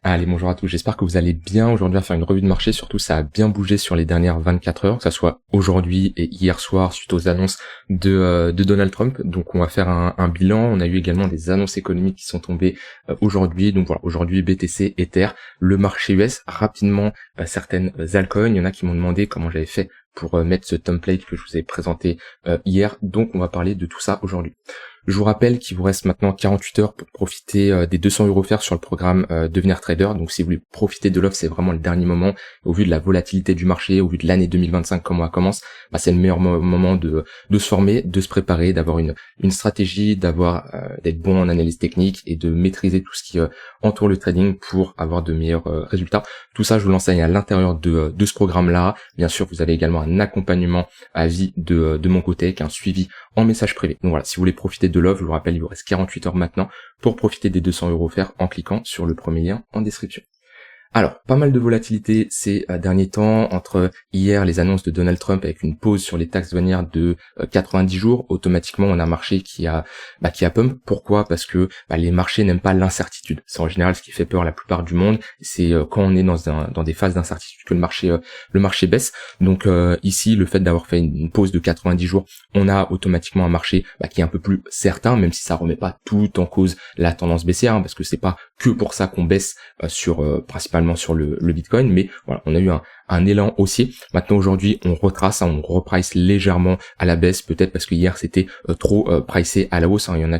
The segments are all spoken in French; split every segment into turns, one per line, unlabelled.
Allez, bonjour à tous, j'espère que vous allez bien. Aujourd'hui, on va faire une revue de marché, surtout ça a bien bougé sur les dernières 24 heures, que ça soit aujourd'hui et hier soir suite aux annonces de Donald Trump. Donc on va faire un bilan. On a eu également des annonces économiques qui sont tombées aujourd'hui. Donc voilà, aujourd'hui BTC, Ether, le marché US, rapidement certaines altcoins. Il y en a qui m'ont demandé comment j'avais fait pour mettre ce template que je vous ai présenté hier. Donc on va parler de tout ça aujourd'hui. Je vous rappelle qu'il vous reste maintenant 48 heures pour profiter des 200 € offerts sur le programme Devenir Trader. Donc si vous voulez profiter de l'offre, c'est vraiment le dernier moment. Au vu de la volatilité du marché, au vu de l'année 2025, comment elle commence, c'est le meilleur moment de se former, de se préparer, d'avoir une stratégie, d'être bon en analyse technique et de maîtriser tout ce qui entoure le trading pour avoir de meilleurs résultats. Tout ça, je vous l'enseigne à l'intérieur de ce programme-là. Bien sûr, vous avez également un accompagnement à vie de mon côté, avec un suivi en message privé. Donc voilà, si vous voulez profiter de l'offre, je vous rappelle, il vous reste 48 heures maintenant pour profiter des 200 € offerts en cliquant sur le premier lien en description. Alors, pas mal de volatilité ces derniers temps, entre hier les annonces de Donald Trump avec une pause sur les taxes douanières de 90 jours, automatiquement on a un marché qui a pump. Pourquoi ? Parce que les marchés n'aiment pas l'incertitude. C'est en général ce qui fait peur à la plupart du monde. C'est quand on est dans des phases d'incertitude que le marché baisse. Donc ici, le fait d'avoir fait une pause de 90 jours, on a automatiquement un marché qui est un peu plus certain, même si ça remet pas tout en cause la tendance baissière, parce que c'est pas que pour ça qu'on baisse principalement sur le Bitcoin, mais voilà, on a eu un élan haussier. Maintenant aujourd'hui, on retrace, on reprice légèrement à la baisse, peut-être parce que hier c'était trop pricé à la hausse. Il y en a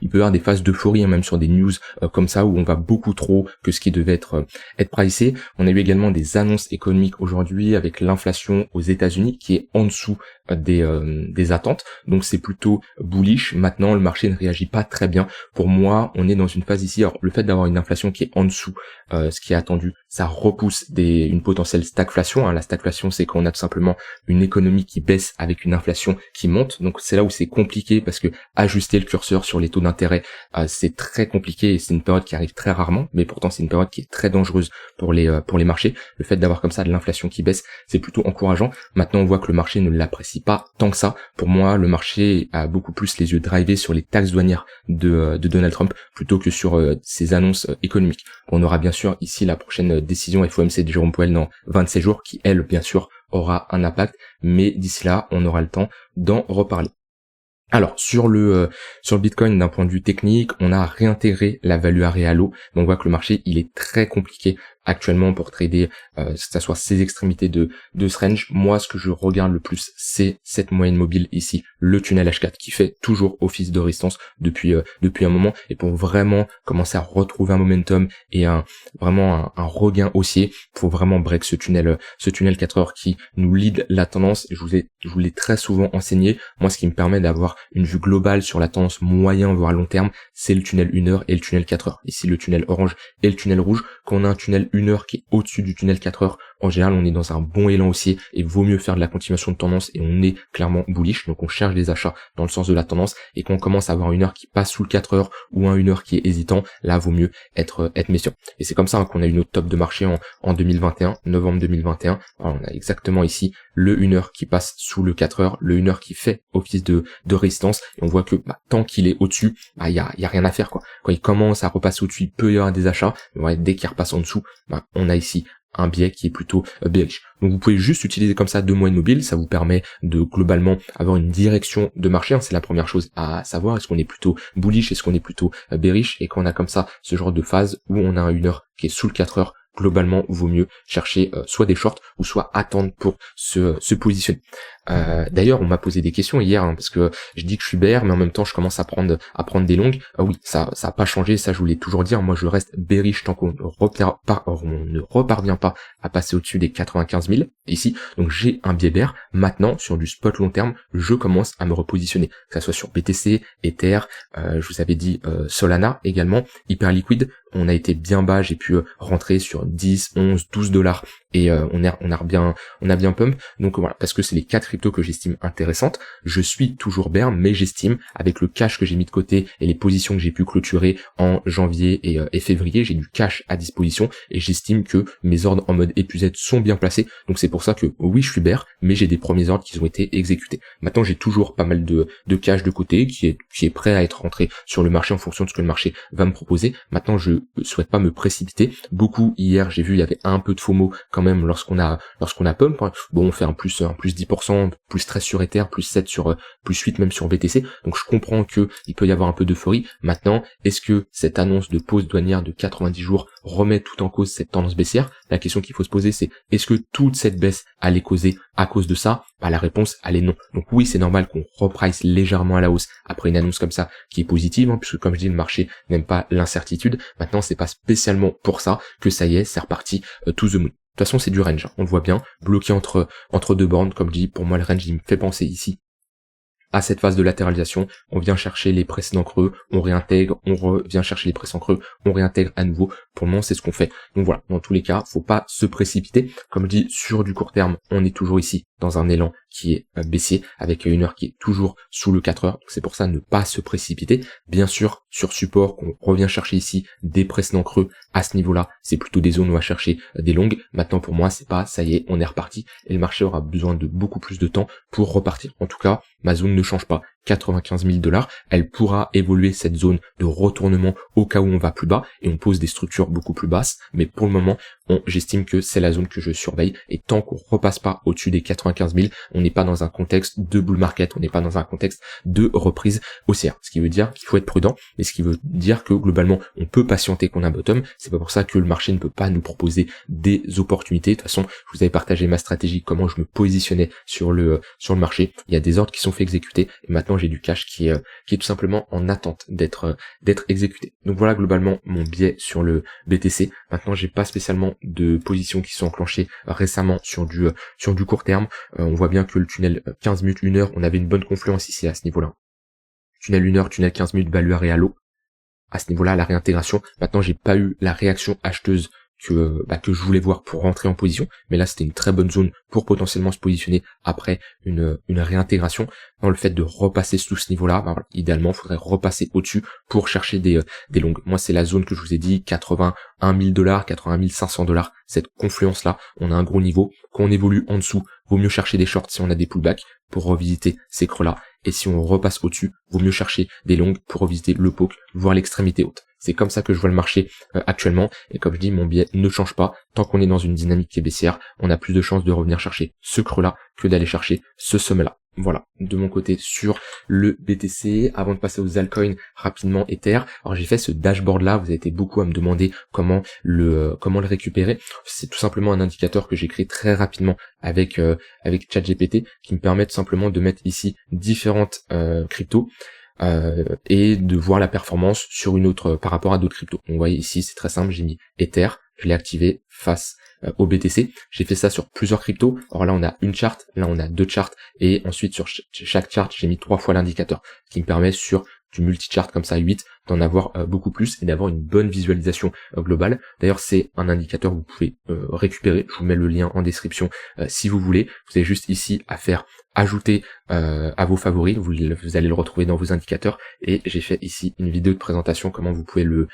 il peut y avoir des phases d'euphorie, même sur des news comme ça où on va beaucoup trop que ce qui devait être pricé. On a eu également des annonces économiques aujourd'hui avec l'inflation aux États-Unis qui est en dessous des attentes, donc c'est plutôt bullish. Maintenant, le marché ne réagit pas très bien. Pour moi, on est dans une phase ici. Alors, le fait d'avoir une inflation qui est en dessous ce qui est attendu, ça repousse une potentielle stagflation. La stagflation, c'est quand on a tout simplement une économie qui baisse avec une inflation qui monte. Donc c'est là où c'est compliqué, parce que ajuster le curseur sur les taux d'intérêt, c'est très compliqué et c'est une période qui arrive très rarement, mais pourtant c'est une période qui est très dangereuse pour les marchés. Le fait d'avoir comme ça de l'inflation qui baisse, c'est plutôt encourageant. Maintenant, on voit que le marché ne l'apprécie pas tant que ça. Pour moi, le marché a beaucoup plus les yeux drivés sur les taxes douanières de Donald Trump plutôt que sur ses annonces économiques. On aura bien sûr ici la prochaine décision FOMC de Jérôme Powell dans 27 jours qui, elle, bien sûr, aura un impact, mais d'ici là, on aura le temps d'en reparler. Alors, sur le Bitcoin, d'un point de vue technique, on a réintégré la value arrêt à l'eau. Donc on voit que le marché, il est très compliqué actuellement pour trader, que ça soit ces extrémités de ce range. Moi, ce que je regarde le plus, c'est cette moyenne mobile ici, le tunnel H4, qui fait toujours office de résistance depuis un moment. Et pour vraiment commencer à retrouver un momentum et vraiment un regain haussier, faut vraiment break ce tunnel 4 heures qui nous lead la tendance. Je vous l'ai très souvent enseigné. Moi, ce qui me permet d'avoir une vue globale sur la tendance moyen voire long terme, c'est le tunnel 1 heure et le tunnel 4 heures. Ici, le tunnel orange et le tunnel rouge. Quand on a un tunnel 1 heure qui est au-dessus du tunnel 4 heures, en général, on est dans un bon élan haussier et vaut mieux faire de la continuation de tendance, et on est clairement bullish. Donc, on cherche des achats dans le sens de la tendance, et quand on commence à avoir une heure qui passe sous le 4 heures ou un 1 heure qui est hésitant, là, vaut mieux être méfiant. Et c'est comme ça qu'on a eu notre top de marché en 2021, novembre 2021. Alors, on a exactement ici le 1 heure qui passe sous le 4 heures, le 1 heure qui fait office de résistance, et on voit que tant qu'il est au-dessus, y a rien à faire, quoi. Quand il commence à repasser au-dessus, il peut y avoir des achats, mais ouais, dès qu'il repasse en dessous, on a ici un biais qui est plutôt bearish. Donc vous pouvez juste utiliser comme ça deux moyennes mobiles, ça vous permet de globalement avoir une direction de marché, c'est la première chose à savoir. Est-ce qu'on est plutôt bullish, est-ce qu'on est plutôt bearish? Et quand on a comme ça ce genre de phase où on a un 1 heure qui est sous le 4 heures, globalement, vaut mieux chercher soit des shorts ou soit attendre pour se positionner. D'ailleurs, on m'a posé des questions hier, parce que je dis que je suis bear, mais en même temps, je commence à prendre des longues. Oui, ça a pas changé, ça je voulais toujours dire. Moi, je reste bearish tant qu'on ne reparvient pas à passer au-dessus des 95 000 ici. Donc, j'ai un biais bear. Maintenant, sur du spot long terme, je commence à me repositionner, que ça soit sur BTC, Ether, je vous avais dit Solana également, hyper liquide. On a été bien bas, j'ai pu rentrer sur 10, 11, 12 $ et on a bien pump. Donc voilà, parce que c'est les 4 cryptos que j'estime intéressantes. Je suis toujours bear, mais j'estime avec le cash que j'ai mis de côté et les positions que j'ai pu clôturer en janvier et février, j'ai du cash à disposition et j'estime que mes ordres en mode épuisette sont bien placés. Donc c'est pour ça que oui, je suis bear, mais j'ai des premiers ordres qui ont été exécutés. Maintenant, j'ai toujours pas mal de cash de côté qui est prêt à être rentré sur le marché en fonction de ce que le marché va me proposer. Maintenant, je souhaite pas me précipiter. Beaucoup hier, j'ai vu, il y avait un peu de FOMO quand même lorsqu'on a pump. Bon, on fait un plus 10%, plus 13 sur Ether, plus 7 sur plus 8 même sur BTC. Donc je comprends que il peut y avoir un peu d'euphorie. Maintenant, est-ce que cette annonce de pause douanière de 90 jours remet tout en cause cette tendance baissière? La question qu'il faut se poser, c'est est-ce que toute cette baisse allait causer à cause de ça? Bah, la réponse, elle est non. Donc oui, c'est normal qu'on reprice légèrement à la hausse après une annonce comme ça qui est positive, puisque comme je dis, le marché n'aime pas l'incertitude. Maintenant, c'est pas spécialement pour ça que ça y est, c'est reparti to the moon. De toute façon, c'est du range, on le voit bien, bloqué entre deux bornes, comme je dis, pour moi le range il me fait penser ici à cette phase de latéralisation, on vient chercher les précédents creux, on réintègre, on revient chercher les précédents creux, on réintègre à nouveau. Pour le moment, c'est ce qu'on fait. Donc voilà, dans tous les cas, faut pas se précipiter. Comme je dis, sur du court terme, on est toujours ici dans un élan qui est baissier, avec une heure qui est toujours sous le 4 heures. Donc c'est pour ça ne pas se précipiter. Bien sûr, sur support, on revient chercher ici des précédents creux à ce niveau-là. C'est plutôt des zones où on va chercher des longues. Maintenant, pour moi, c'est pas, ça y est, on est reparti. Et le marché aura besoin de beaucoup plus de temps pour repartir. En tout cas, ma zone ne change pas. 95 000 $, elle pourra évoluer cette zone de retournement au cas où on va plus bas et on pose des structures beaucoup plus basses, mais pour le moment, j'estime que c'est la zone que je surveille et tant qu'on repasse pas au-dessus des 95 000, on n'est pas dans un contexte de bull market, on n'est pas dans un contexte de reprise haussière, ce qui veut dire qu'il faut être prudent, mais ce qui veut dire que globalement, on peut patienter qu'on a un bottom, c'est pas pour ça que le marché ne peut pas nous proposer des opportunités. De toute façon, je vous avais partagé ma stratégie, comment je me positionnais sur le marché, il y a des ordres qui sont faits exécuter et maintenant j'ai du cash qui est tout simplement en attente d'être exécuté. Donc voilà globalement mon biais sur le BTC. Maintenant j'ai pas spécialement de positions qui sont enclenchées récemment sur du court terme. On voit bien que le tunnel 15 minutes 1 heure, on avait une bonne confluence ici à ce niveau-là. Tunnel 1 heure, tunnel 15 minutes, Valuar et Halo. À ce niveau-là, la réintégration. Maintenant j'ai pas eu la réaction acheteuse que je voulais voir pour rentrer en position, mais là c'était une très bonne zone pour potentiellement se positionner après une réintégration. Dans le fait de repasser sous ce niveau-là, voilà, idéalement il faudrait repasser au-dessus pour chercher des longues. Moi c'est la zone que je vous ai dit, 81 000 $, 81 500 $, cette confluence là, on a un gros niveau. Quand on évolue en dessous, vaut mieux chercher des shorts si on a des pullbacks pour revisiter ces creux là, et si on repasse au-dessus, vaut mieux chercher des longues pour revisiter le poke, voire l'extrémité haute. C'est comme ça que je vois le marché actuellement, et comme je dis, mon biais ne change pas. Tant qu'on est dans une dynamique qui est baissière, on a plus de chances de revenir chercher ce creux-là que d'aller chercher ce sommet-là. Voilà, de mon côté sur le BTC. Avant de passer aux altcoins, rapidement Ether. Alors j'ai fait ce dashboard là, vous avez été beaucoup à me demander comment le récupérer. C'est tout simplement un indicateur que j'ai créé très rapidement avec ChatGPT qui me permet tout simplement de mettre ici différentes cryptos. Et de voir la performance sur une autre par rapport à d'autres cryptos. Donc vous voyez ici c'est très simple, j'ai mis Ether, je l'ai activé face au BTC. J'ai fait ça sur plusieurs cryptos. Alors là on a une charte, là on a deux charts et ensuite sur chaque charte j'ai mis 3 fois l'indicateur, ce qui me permet sur du multi-chart comme ça 8 d'en avoir beaucoup plus et d'avoir une bonne visualisation globale. D'ailleurs c'est un indicateur que vous pouvez récupérer, je vous mets le lien en description si vous voulez. Vous avez juste ici à faire ajouter à vos favoris, vous allez le retrouver dans vos indicateurs et j'ai fait ici une vidéo de présentation comment vous pouvez le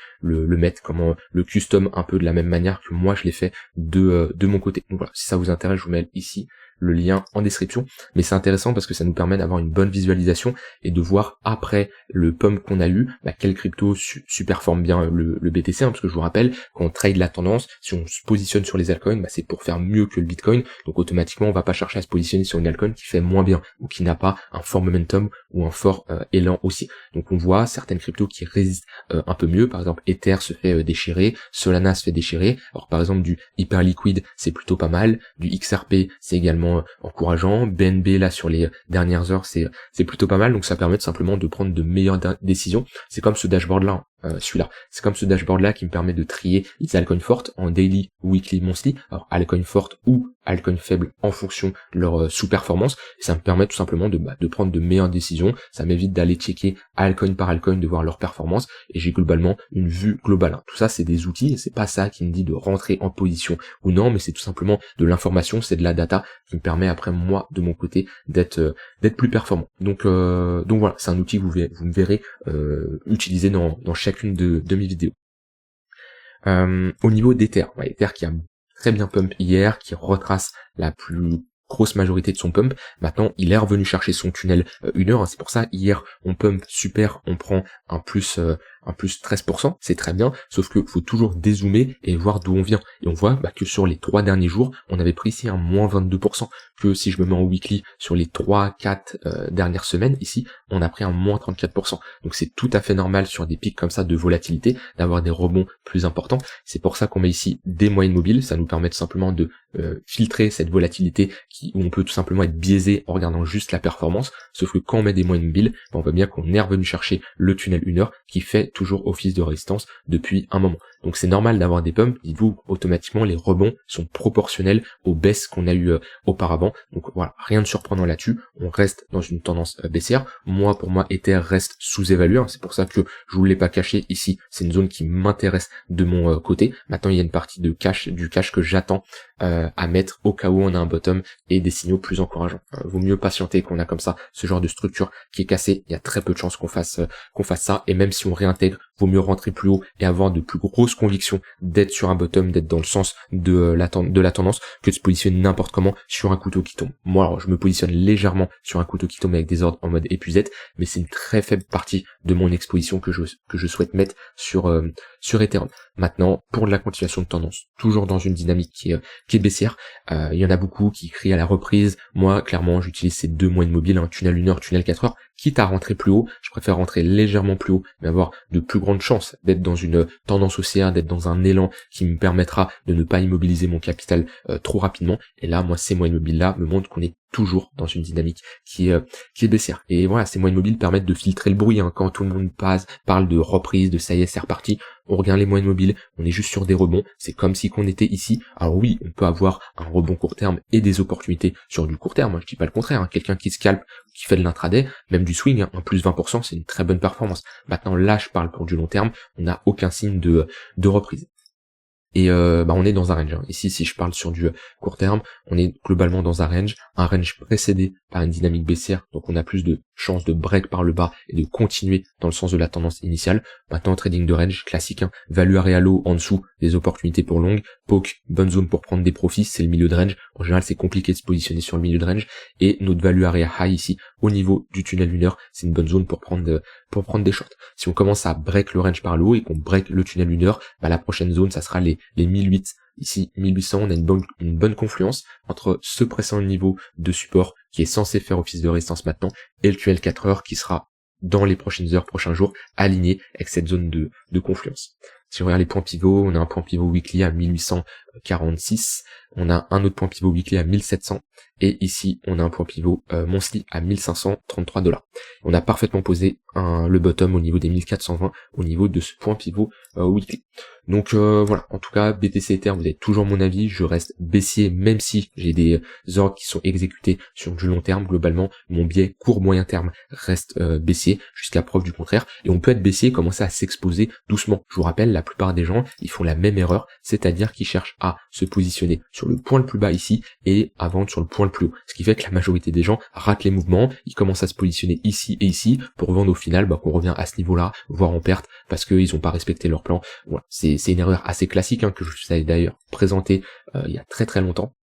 mettre, comment le custom un peu de la même manière que moi je l'ai fait de mon côté. Donc voilà, si ça vous intéresse, je vous mets ici le lien en description, mais c'est intéressant parce que ça nous permet d'avoir une bonne visualisation et de voir après le pump qu'on a eu, quelle crypto superforme bien le BTC, parce que je vous rappelle, quand on trade la tendance, si on se positionne sur les altcoins, c'est pour faire mieux que le Bitcoin, donc automatiquement on va pas chercher à se positionner sur une altcoin qui fait moins bien ou qui n'a pas un fort momentum ou un fort élan aussi. Donc on voit certaines cryptos qui résistent un peu mieux, par exemple Ether se fait déchirer, Solana se fait déchirer, alors par exemple du Hyperliquid c'est plutôt pas mal, du XRP c'est également encourageant, BNB là sur les dernières heures c'est plutôt pas mal, donc ça permet simplement de prendre de meilleures décisions. C'est comme ce dashboard là, celui-là. C'est comme ce dashboard là qui me permet de trier les altcoins fortes en daily, weekly, monthly. Alors altcoins fortes ou altcoins faibles en fonction de leur sous-performance. Et ça me permet tout simplement de prendre de meilleures décisions. Ça m'évite d'aller checker altcoin par altcoin, de voir leur performance. Et j'ai globalement une vue globale, hein. Tout ça c'est des outils et c'est pas ça qui me dit de rentrer en position ou non, mais c'est tout simplement de l'information, c'est de la data qui me permet après moi de mon côté d'être plus performant. Donc voilà, c'est un outil que vous me verrez utiliser dans chacune de mes vidéos. Au niveau d'Ether, Ether qui a très bien pump hier, qui retrace la plus grosse majorité de son pump. Maintenant, il est revenu chercher son tunnel 1 heure, hein. C'est pour ça, hier, on pump super, on prend un plus 13%, c'est très bien, sauf que faut toujours dézoomer et voir d'où on vient. Et on voit que sur les 3 derniers jours, on avait pris ici un moins 22%, que si je me mets en weekly sur les 3-4 dernières semaines, ici, on a pris un moins 34%. Donc c'est tout à fait normal sur des pics comme ça de volatilité, d'avoir des rebonds plus importants. C'est pour ça qu'on met ici des moyennes mobiles, ça nous permet tout simplement de filtrer cette volatilité où on peut tout simplement être biaisé en regardant juste la performance, sauf que quand on met des moyennes mobiles, on voit bien qu'on est revenu chercher le tunnel 1 heure qui fait toujours office de résistance depuis un moment. Donc c'est normal d'avoir des pumps, dites-vous, automatiquement les rebonds sont proportionnels aux baisses qu'on a eues auparavant. Donc voilà, rien de surprenant là-dessus, on reste dans une tendance baissière. Pour moi, Ether reste sous-évalué, hein. C'est pour ça que je vous l'ai pas caché ici, c'est une zone qui m'intéresse de mon côté. Maintenant il y a une partie du cash que j'attends à mettre au cas où on a un bottom et des signaux plus encourageants. Vaut mieux patienter qu'on a comme ça ce genre de structure qui est cassée, il y a très peu de chances qu'on fasse ça, et même si on réintègre, vaut mieux rentrer plus haut et avoir de plus grosses convictions d'être sur un bottom, d'être dans le sens de la tendance, que de se positionner n'importe comment sur un couteau qui tombe. Moi alors je me positionne légèrement sur un couteau qui tombe avec des ordres en mode épuisette, mais c'est une très faible partie de mon exposition que je souhaite mettre sur Ethereum. Maintenant, pour la continuation de tendance, toujours dans une dynamique qui est baissière, il y en a beaucoup qui crient à la reprise. Moi, clairement, j'utilise ces 2 moyennes mobiles, un tunnel 1 heure, tunnel 4 heures, quitte à rentrer plus haut. Je préfère rentrer légèrement plus haut, mais avoir de plus grandes chances d'être dans une tendance haussière, d'être dans un élan qui me permettra de ne pas immobiliser mon capital trop rapidement. Et là, moi, ces moyennes mobiles-là me montrent qu'on est toujours dans une dynamique qui est baissière. Et voilà, ces moyennes mobiles permettent de filtrer le bruit, hein. Quand tout le monde parle de reprise, de ça y est, c'est reparti, on regarde les moyennes mobiles, on est juste sur des rebonds, c'est comme si qu'on était ici. Alors oui, on peut avoir un rebond court terme et des opportunités sur du court terme, hein. Je dis pas le contraire, hein. Quelqu'un qui scalpe, qui fait de l'intraday, même du swing, hein, un plus 20%, c'est une très bonne performance. Maintenant là, je parle pour du long terme, on n'a aucun signe de reprise. Et on est dans un range, hein. Ici, si je parle sur du court terme, on est globalement dans un range précédé par une dynamique baissière, donc on a plus de chances de break par le bas et de continuer dans le sens de la tendance initiale. Maintenant, trading de range classique, hein, value area low en dessous, des opportunités pour long, poke, bonne zone pour prendre des profits, c'est le milieu de range. En général, c'est compliqué de se positionner sur le milieu de range, et notre value area high ici, au niveau du tunnel 1 heure, c'est une bonne zone pour prendre des shorts. Si on commence à break le range par le haut et qu'on break le tunnel 1 heure, la prochaine zone, ça sera les 1008. Ici, 1800, on a une bonne confluence entre ce précédent niveau de support qui est censé faire office de résistance maintenant et le tunnel 4 heures qui sera dans les prochaines heures, prochains jours, aligné avec cette zone de confluence. Si on regarde les points pivots, on a un point pivot weekly à 1846, on a un autre point pivot weekly à 1700, et ici on a un point pivot monthly à 1533$. On a parfaitement posé le bottom au niveau des 1420, au niveau de ce point pivot weekly. Donc voilà, en tout cas, BTC Ether, vous avez toujours mon avis, je reste baissier, même si j'ai des ordres qui sont exécutés sur du long terme. Globalement, mon biais court-moyen terme reste baissier, jusqu'à preuve du contraire, et on peut être baissier et commencer à s'exposer doucement. Je vous rappelle, la plupart des gens, ils font la même erreur, c'est-à-dire qu'ils cherchent à se positionner sur le point le plus bas ici, et à vendre sur le point le plus haut. Ce qui fait que la majorité des gens ratent les mouvements, ils commencent à se positionner ici et ici, pour vendre au final, qu'on revient à ce niveau-là, voire en perte, parce qu'ils n'ont pas respecté leur plan. Voilà, c'est une erreur assez classique, hein, que je vous avais d'ailleurs présenté il y a très très longtemps.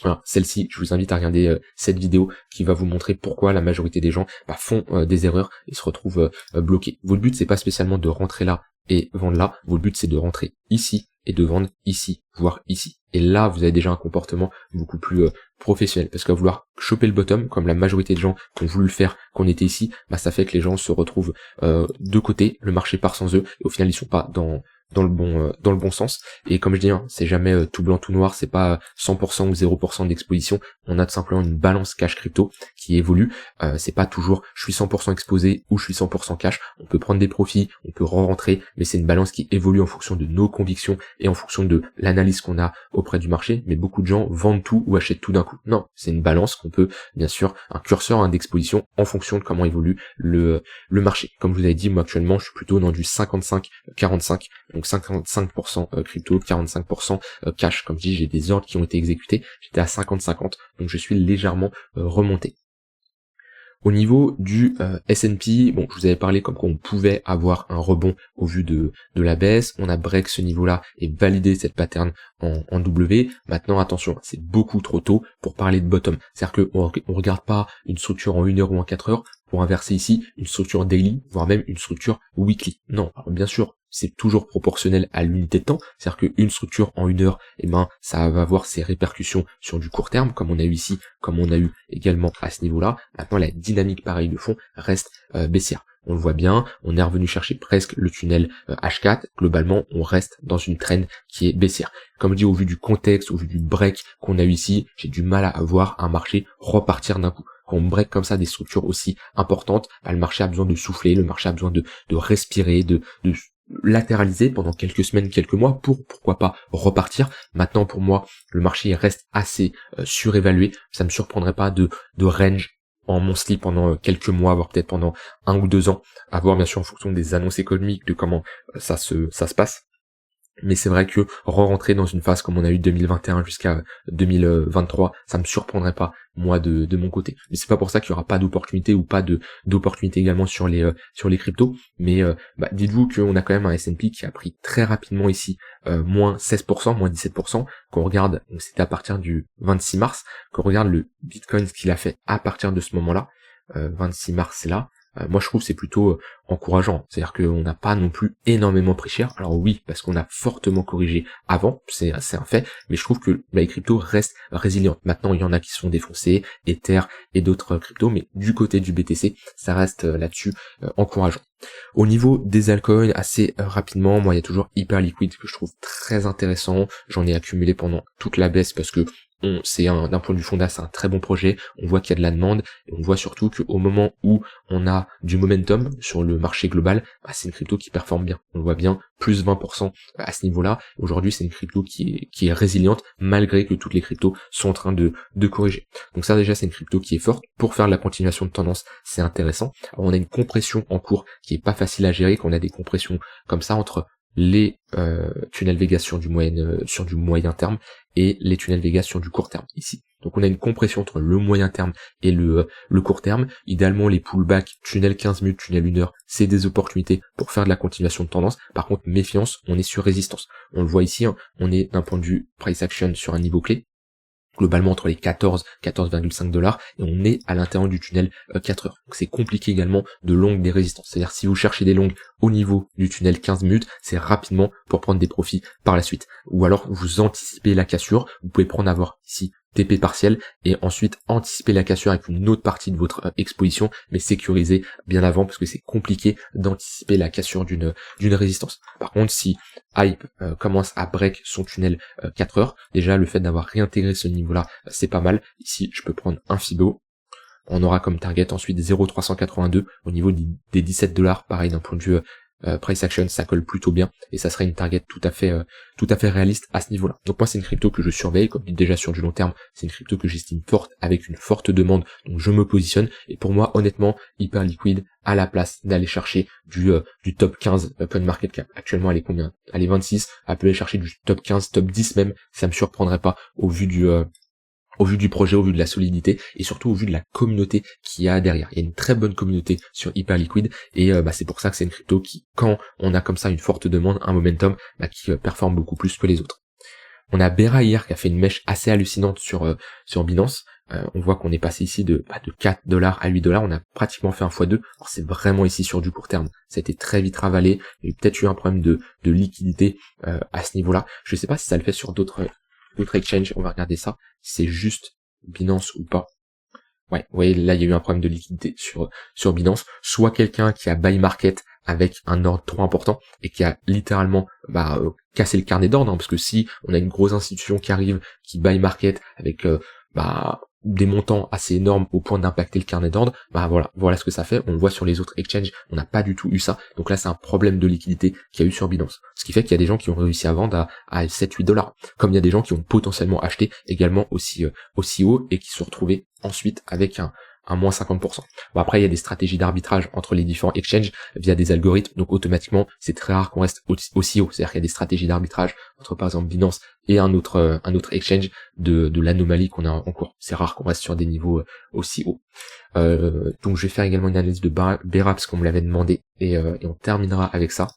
Voilà, celle-ci, je vous invite à regarder cette vidéo qui va vous montrer pourquoi la majorité des gens font des erreurs et se retrouvent bloqués. Votre but, c'est pas spécialement de rentrer là et vendre là, votre but c'est de rentrer ici et de vendre ici, voire ici. Et là, vous avez déjà un comportement beaucoup plus professionnel, parce qu'à vouloir choper le bottom, comme la majorité de gens qui ont voulu le faire quand on était ici, ça fait que les gens se retrouvent de côté, le marché part sans eux, et au final ils sont pas dans dans le bon sens. Et comme je dis, hein, c'est jamais tout blanc tout noir, c'est pas 100% ou 0% d'exposition. On a tout simplement une balance cash crypto qui évolue. C'est pas toujours je suis 100% exposé ou je suis 100% cash. On peut prendre des profits, on peut re-rentrer, mais c'est une balance qui évolue en fonction de nos convictions et en fonction de l'analyse qu'on a auprès du marché. Mais beaucoup de gens vendent tout ou achètent tout d'un coup. Non, c'est une balance qu'on peut, bien sûr, un curseur d'exposition en fonction de comment évolue le marché. Comme je vous avais dit, moi actuellement, je suis plutôt dans du 55-45, donc 55% crypto, 45% cash. Comme je dis, j'ai des ordres qui ont été exécutés, j'étais à 50-50, donc je suis légèrement remonté. Au niveau du S&P, bon, je vous avais parlé comme qu'on pouvait avoir un rebond au vu de la baisse. On a break ce niveau-là et validé cette pattern en W. Maintenant, attention, c'est beaucoup trop tôt pour parler de bottom. C'est-à-dire qu'on regarde pas une structure en 1 heure ou en 4 heures pour inverser ici une structure daily, voire même une structure weekly. Non, alors bien sûr, c'est toujours proportionnel à l'unité de temps, c'est-à-dire qu'une structure en 1 heure, ça va avoir ses répercussions sur du court terme, comme on a eu ici, comme on a eu également à ce niveau-là. Maintenant, la dynamique pareil de fond reste baissière. On le voit bien, on est revenu chercher presque le tunnel H4. Globalement, on reste dans une trend qui est baissière. Comme je dis, au vu du contexte, au vu du break qu'on a eu ici, j'ai du mal à voir un marché repartir d'un coup. Quand on break comme ça des structures aussi importantes, le marché a besoin de souffler, le marché a besoin de respirer, de latéraliser pendant quelques semaines, quelques mois pour pourquoi pas repartir. Maintenant pour moi le marché reste assez surévalué, ça me surprendrait pas de range en monthly pendant quelques mois, voire peut-être pendant 1 ou 2 ans, à voir bien sûr en fonction des annonces économiques, de comment ça se passe. Mais c'est vrai que re-rentrer dans une phase comme on a eu 2021 jusqu'à 2023, ça me surprendrait pas, moi, de mon côté. Mais c'est pas pour ça qu'il y aura pas d'opportunité ou pas d'opportunité également sur les cryptos. Mais dites-vous qu'on a quand même un S&P qui a pris très rapidement ici, moins 16%, moins 17%. Qu'on regarde, c'était à partir du 26 mars, qu'on regarde le Bitcoin, ce qu'il a fait à partir de ce moment-là, 26 mars là. Moi je trouve que c'est plutôt encourageant, c'est-à-dire qu'on n'a pas non plus énormément pris cher. Alors oui, parce qu'on a fortement corrigé avant, c'est un fait, mais je trouve que les cryptos restent résilientes. Maintenant il y en a qui sont défoncés, Ether et d'autres cryptos, mais du côté du BTC, ça reste là-dessus encourageant. Au niveau des altcoins, assez rapidement, moi il y a toujours Hyperliquid que je trouve très intéressant, j'en ai accumulé pendant toute la baisse parce que d'un point de vue fondat, c'est un très bon projet, on voit qu'il y a de la demande, et on voit surtout qu'au moment où on a du momentum sur le marché global, c'est une crypto qui performe bien, on le voit bien, plus 20% à ce niveau-là. Aujourd'hui c'est une crypto qui est résiliente, malgré que toutes les cryptos sont en train de corriger. Donc ça déjà c'est une crypto qui est forte, pour faire de la continuation de tendance, c'est intéressant. Alors, on a une compression en cours qui est pas facile à gérer, qu'on a des compressions comme ça entre les tunnels Vegas sur du moyen terme et les tunnels Vegas sur du court terme ici. Donc on a une compression entre le moyen terme et le court terme. Idéalement les pullbacks, tunnel 15 minutes, tunnel 1 heure, c'est des opportunités pour faire de la continuation de tendance. Par contre méfiance, on est sur résistance. On le voit ici, on est d'un point de vue price action sur un niveau clé, globalement entre les 14,5 $, et on est à l'intérieur du tunnel 4 heures. Donc c'est compliqué également de longues des résistances. C'est-à-dire si vous cherchez des longues au niveau du tunnel 15 minutes, c'est rapidement pour prendre des profits par la suite. Ou alors vous anticipez la cassure, vous pouvez prendre avoir ici TP partiel et ensuite anticiper la cassure avec une autre partie de votre exposition, mais sécuriser bien avant parce que c'est compliqué d'anticiper la cassure d'une résistance. Par contre, si Hype commence à break son tunnel 4 heures, déjà le fait d'avoir réintégré ce niveau-là, c'est pas mal. Ici, je peux prendre un Fibo. On aura comme target ensuite 0,382 au niveau des 17 $, pareil d'un point de vue price action, ça colle plutôt bien et ça serait une target tout à fait réaliste à ce niveau-là. Donc moi c'est une crypto que je surveille, comme dit déjà sur du long terme, c'est une crypto que j'estime forte avec une forte demande, donc je me positionne et pour moi honnêtement Hyperliquid à la place d'aller chercher du top 15 coin market cap. Actuellement elle est combien? Elle est 26, elle peut aller chercher du top 15, top 10 même, ça me surprendrait pas au vu du projet, au vu de la solidité et surtout au vu de la communauté qu'il y a derrière. Il y a une très bonne communauté sur Hyperliquid et c'est pour ça que c'est une crypto qui, quand on a comme ça une forte demande, un momentum, qui performe beaucoup plus que les autres. On a Bera hier qui a fait une mèche assez hallucinante sur Binance. On voit qu'on est passé ici de 4 $ à 8 $, on a pratiquement fait un x2. Alors c'est vraiment ici sur du court terme. Ça a été très vite ravalé. Il y a eu peut-être eu un problème de liquidité à ce niveau-là. Je sais pas si ça le fait sur d'autres exchanges, on va regarder ça, c'est juste Binance ou pas. Ouais, vous voyez, là il y a eu un problème de liquidité sur Binance, soit quelqu'un qui a buy market avec un ordre trop important et qui a littéralement cassé le carnet d'ordre, hein, parce que si on a une grosse institution qui arrive, qui buy market avec des montants assez énormes au point d'impacter le carnet d'ordre, voilà ce que ça fait. On le voit sur les autres exchanges, on n'a pas du tout eu ça. Donc là, c'est un problème de liquidité qu'il y a eu sur Binance. Ce qui fait qu'il y a des gens qui ont réussi à vendre à 7-8 $. Comme il y a des gens qui ont potentiellement acheté également aussi haut et qui se sont retrouvés ensuite avec un moins 50%. Bon, après, il y a des stratégies d'arbitrage entre les différents exchanges via des algorithmes, donc automatiquement, c'est très rare qu'on reste aussi haut. C'est-à-dire qu'il y a des stratégies d'arbitrage entre, par exemple, Binance et un autre exchange de l'anomalie qu'on a en cours. C'est rare qu'on reste sur des niveaux aussi hauts. Donc, je vais faire également une analyse de Bera parce qu'on me l'avait demandé et on terminera avec ça.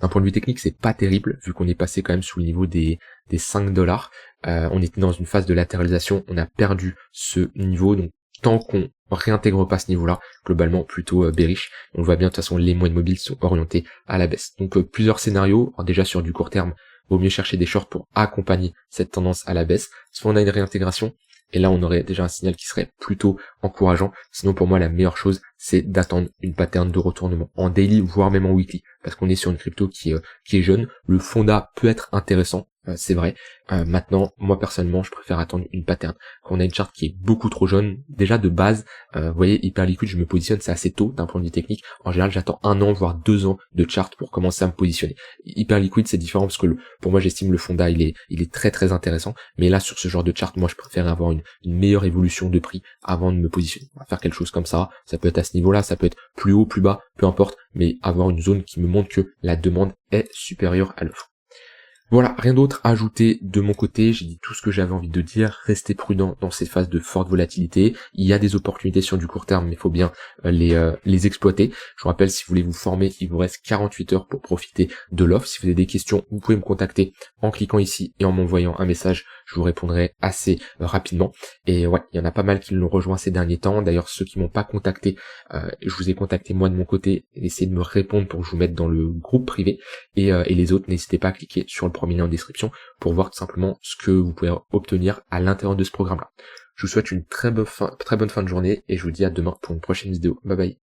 D'un point de vue technique, c'est pas terrible, vu qu'on est passé quand même sous le niveau des 5 $. On était dans une phase de latéralisation, on a perdu ce niveau, donc tant qu'on réintègre pas ce niveau-là, globalement plutôt bearish. On le voit bien, de toute façon, les moyennes mobiles sont orientés à la baisse. Donc plusieurs scénarios. Alors, déjà sur du court terme, vaut mieux chercher des shorts pour accompagner cette tendance à la baisse. Soit on a une réintégration, et là on aurait déjà un signal qui serait plutôt encourageant. Sinon pour moi la meilleure chose c'est d'attendre une pattern de retournement en daily, voire même en weekly, parce qu'on est sur une crypto qui est jeune. Le fonda peut être intéressant, c'est vrai. Maintenant, moi personnellement, je préfère attendre une pattern. Quand on a une charte qui est beaucoup trop jaune, déjà de base, vous voyez, hyper liquide, je me positionne, c'est assez tôt d'un point de vue technique. En général, j'attends 1 an, voire 2 ans de charte pour commencer à me positionner. Hyper liquide, c'est différent parce que pour moi, j'estime le fonda, il est très très intéressant. Mais là, sur ce genre de charte, moi, je préfère avoir une meilleure évolution de prix avant de me positionner. On va faire quelque chose comme ça. Ça peut être à ce niveau-là, ça peut être plus haut, plus bas, peu importe, mais avoir une zone qui me montre que la demande est supérieure à l'offre. Voilà, rien d'autre à ajouter de mon côté, j'ai dit tout ce que j'avais envie de dire, restez prudent dans ces phases de forte volatilité, il y a des opportunités sur du court terme, mais il faut bien les exploiter. Je vous rappelle, si vous voulez vous former, il vous reste 48 heures pour profiter de l'offre. Si vous avez des questions, vous pouvez me contacter en cliquant ici et en m'envoyant un message, je vous répondrai assez rapidement. Et ouais, il y en a pas mal qui l'ont rejoint ces derniers temps, d'ailleurs ceux qui m'ont pas contacté, je vous ai contacté moi de mon côté, essayez de me répondre pour que je vous mette dans le groupe privé, et les autres, n'hésitez pas à cliquer sur le premier lien en description pour voir tout simplement ce que vous pouvez obtenir à l'intérieur de ce programme-là. Je vous souhaite une très bonne fin de journée et je vous dis à demain pour une prochaine vidéo. Bye bye.